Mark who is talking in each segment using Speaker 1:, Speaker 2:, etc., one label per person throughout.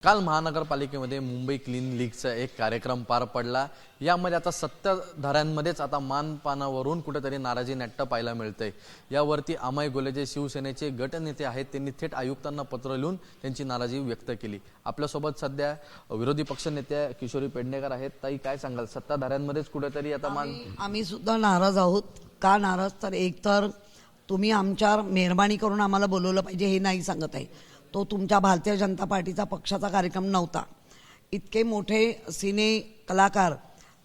Speaker 1: काल महानगरपालिकेमध्ये मुंबई क्लीन लीगचा एक कार्यक्रम पार पडला। यामध्ये आता सत्ताधाऱ्यांमध्येच आता मानपानावरून कुठेतरी नाराजी नाट्य पाहायला मिळतंय। यावरती अमय गोले जे शिवसेनेचे गटनेते आहेत त्यांनी थेट आयुक्तांना पत्र लिहून त्यांची नाराजी व्यक्त केली। आपल्यासोबत सध्या विरोधी पक्षनेते किशोरी पेडणेकर आहेत। ताई, काय सांगाल? सत्ताधाऱ्यांमध्येच कुठेतरी आता
Speaker 2: आम्ही सुद्धा नाराज आहोत। का नाराज? तर एक तर तुम्ही आमच्यावर मेहरबानी करून आम्हाला बोलवलं पाहिजे हे नाही सांगत आहे। तो तुमच्या भारतीय जनता पार्टीचा पक्षाचा कार्यक्रम नव्हता। इतके मोठे सिने कलाकार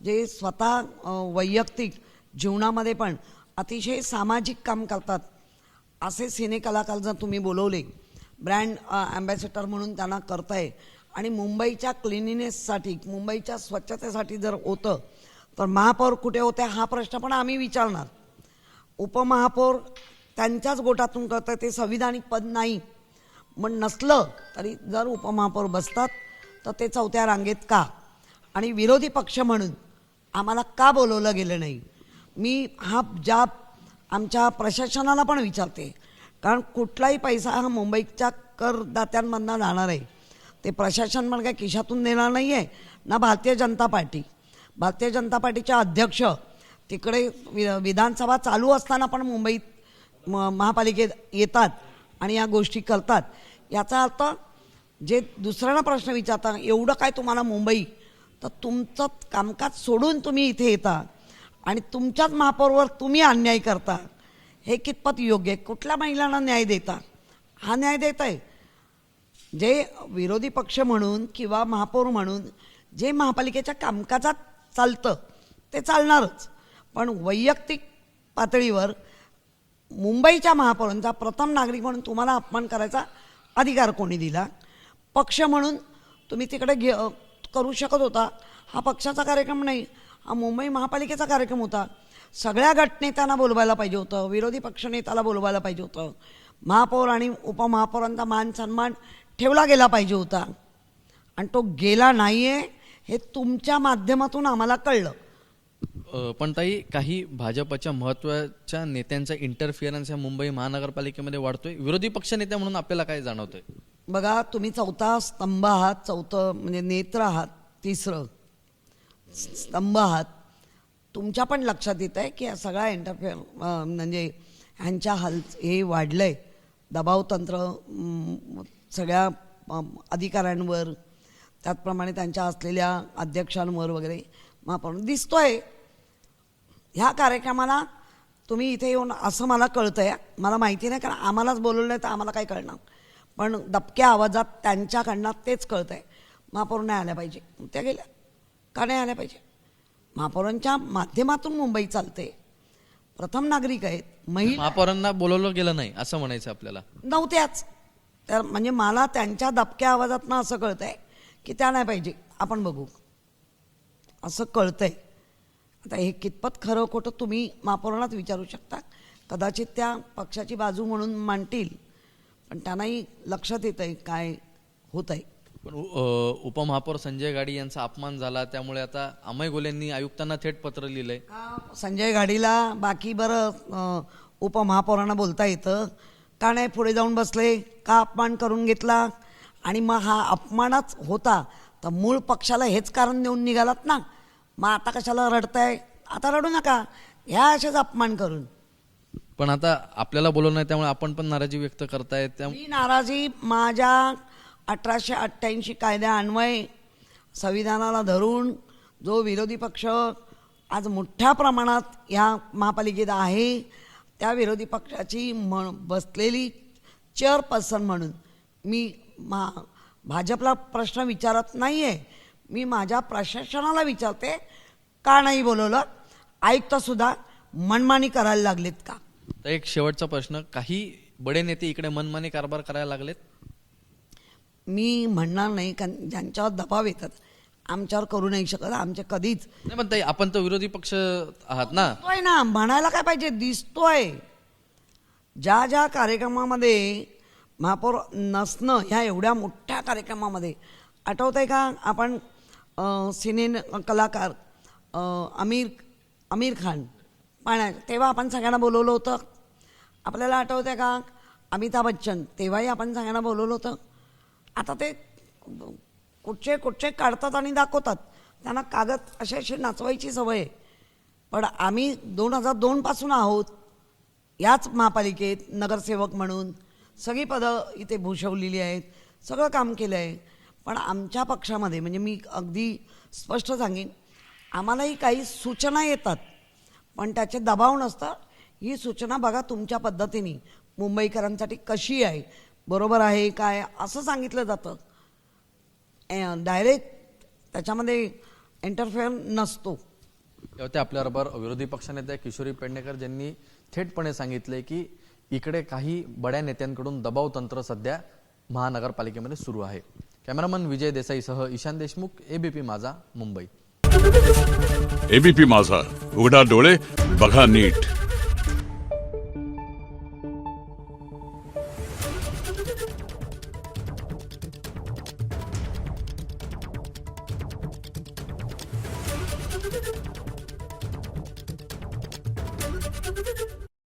Speaker 2: जे स्वतः वैयक्तिक जीवनामध्ये पण अतिशय सामाजिक काम करतात असे सिने कलाकार जर तुम्ही बोलवले, ब्रँड ॲम्बॅसेडर म्हणून त्यांना करताय आणि मुंबईच्या क्लिनिनेससाठी, मुंबईच्या स्वच्छतेसाठी जर होतं तर महापौर कुठे होते हा प्रश्न पण आम्ही विचारणार। उपमहापौर त्यांच्याच गोटातून करतात, ते संविधानिक पद नाही। मग नसलं तरी जर उपमहापौर बसतात तर ते चौथ्या रांगेत का? आणि विरोधी पक्ष म्हणून आम्हाला का बोलवलं गेलं नाही? मी हा जाब आमच्या प्रशासनाला पण विचारते, कारण कुठलाही पैसा हा मुंबईच्या करदात्यांमधनं जाणार आहे। ते प्रशासन पण काय खिशातून देणार नाही आहे ना भारतीय जनता पार्टी। भारतीय जनता पार्टीच्या अध्यक्ष तिकडे विधानसभा चालू असताना पण मुंबईत महापालिकेत येतात आणि या गोष्टी करतात। याचा अर्थ जे दुसऱ्यांना प्रश्न विचारता एवढं काय तुम्हाला मुंबई, तर तुमचं कामकाज सोडून तुम्ही इथे येता आणि तुमच्याच महापौरवर तुम्ही अन्याय करता, हे कितपत योग्य आहे? कुठल्या महिलांना न्याय देता? हा न्याय देत आहे जे विरोधी पक्ष म्हणून किंवा महापौर म्हणून जे महापालिकेच्या कामकाजात चालतं ते चालणारच, पण वैयक्तिक पातळीवर मुंबईच्या महापौरांचा प्रथम नागरिक म्हणून तुम्हाला अपमान करायचा अधिकार कोणी दिला? पक्ष म्हणून तुम्ही तिकडे करू शकत होता। हा पक्षाचा कार्यक्रम नाही, हा मुंबई महापालिकेचा कार्यक्रम होता। सगळ्या गटनेत्यांना बोलवायला पाहिजे होतं, विरोधी पक्षनेत्याला बोलवायला पाहिजे होतं, महापौर आणि उपमहापौरांचा मान सन्मान ठेवला गेला पाहिजे होता आणि तो गेला नाही आहे हे तुमच्या माध्यमातून आम्हाला कळलं।
Speaker 1: पण ताई, काही भाजपच्या महत्त्वाच्या नेत्यांचा इंटरफिअरन्स या मुंबई महानगरपालिकेमध्ये वाढतोय। विरोधी पक्षनेते म्हणून आपल्याला काय जाणवतंय?
Speaker 2: बघा, तुम्ही चौथा स्तंभ आहात, चौथं म्हणजे नेत्र आहात, तिसरं स्तंभ आहात। तुमच्या पण लक्षात येत आहे की सगळा इंटरफिअर म्हणजे ह्यांच्या हे वाढलंय, दबावतंत्र सगळ्या अधिकाऱ्यांवर, त्याचप्रमाणे त्यांच्या असलेल्या अध्यक्षांवर वगैरे महापौर दिसतोय। ह्या कार्यक्रमाला तुम्ही इथे येऊन असं मला कळतं आहे, मला माहिती नाही कारण आम्हालाच बोलवलं नाही तर आम्हाला काय कळणार, पण दबक्या आवाजात त्यांच्याकडनं तेच कळतं आहे महापौर नाही आल्या पाहिजे। त्या गेल्या का नाही आल्या पाहिजे? महापौरांच्या माध्यमातून मुंबई चालते, प्रथम नागरिक आहेत, महिला।
Speaker 1: महापौरांना बोलवलं गेलं नाही असं म्हणायचं आपल्याला?
Speaker 2: नव्हत्याच तर म्हणजे मला त्यांच्या दबक्या आवाजातनं असं कळतं आहे की त्या नाही पाहिजे, आपण बघू असं कळतंय। आता हे कितपत खरं खोटं तुम्ही महापौरांनाच विचारू शकता, कदाचित त्या पक्षाची बाजू म्हणून मांडतील, पण त्यांनाही लक्षात येत आहे काय होत आहे।
Speaker 1: पण उपमहापौर संजय गाडी यांचा अपमान झाला, त्यामुळे आता अमय गोलेंनी आयुक्तांना थेट पत्र लिहिलंय।
Speaker 2: संजय गाडीला बाकी बरं उपमहापौरांना बोलता येतं का नाही? पुढे जाऊन बसले का अपमान करून घेतला? आणि मग हा अपमानच होता तर मूळ पक्षाला हेच कारण देऊन निघालात ना, मग आता कशाला रडताय? आता रडू नका, ह्या असेच अपमान करून।
Speaker 1: पण आता आपल्याला बोलवलं नाही त्यामुळे आपण पण नाराजी व्यक्त करताय।
Speaker 2: मी नाराजी माझ्या 1888 कायद्यान्वये संविधानाला धरून जो विरोधी पक्ष आज मोठ्या प्रमाणात ह्या महापालिकेत आहे त्या विरोधी पक्षाची बसलेली चेअरपर्सन म्हणून मी भाजपला प्रश्न विचारत नाही आहे, मी माझ्या प्रशासनाला विचारते का नाही बोलवलं? आयुक्तसुद्धा मनमानी करायला लागलेत का?
Speaker 1: तर एक शेवटचा प्रश्न, काही बडे नेते इकडे मनमानी कारभार करायला लागलेत?
Speaker 2: मी म्हणणार नाही, कारण ज्यांच्यावर दबाव येतात आमच्यावर करू नाही शकत, आमचे कधीच
Speaker 1: नाही। पण ताई, आपण तर विरोधी पक्ष आहात ना?
Speaker 2: दिसतोय ना, म्हणायला काय पाहिजे, दिसतोय। ज्या ज्या कार्यक्रमामध्ये महापौर नसणं, ह्या एवढ्या मोठ्या कार्यक्रमामध्ये आठवत आहे का? आपण सिने कलाकार आमिर खान तेव्हा आपण सगळ्यांना बोलवलं होतं, आपल्याला आठवत आहे का? अमिताभ बच्चन तेव्हाही आपण सगळ्यांना बोलवलं होतं। आता ते कुठचे कुठचे काढतात आणि दाखवतात. त्यांना कागद अशी नाचवायची सवय आहे. पण आम्ही 2002 पासून आहोत याच महापालिकेत नगरसेवक म्हणून. सगळी पदं इथे भूषवलेली आहेत, सगळं काम केलं आहे. पण आमच्या पक्षामध्ये म्हणजे मी अगदी स्पष्ट सांगेन, आम्हालाही काही सूचना येतात पण त्याचे दबाव नसतं. ही सूचना बघा तुमच्या पद्धतीने मुंबईकरांसाठी कशी आहे, बरोबर आहे काय असं सांगितलं जातं. डायरेक्ट त्याच्यामध्ये इंटरफेअर नसतो.
Speaker 1: ते आपल्याबरोबर विरोधी पक्षनेत्या किशोरी पेडणेकर ज्यांनी थेटपणे सांगितले की इकडे काही बड्या नेत्यांकडून दबाव तंत्र सध्या महानगरपालिकेमध्ये सुरू आहे. कॅमेरामन विजय देसाईसह ईशान देशमुख, एबीपी माझा, मुंबई.
Speaker 3: एबीपी माझा, उघडा डोळे बघा नीट.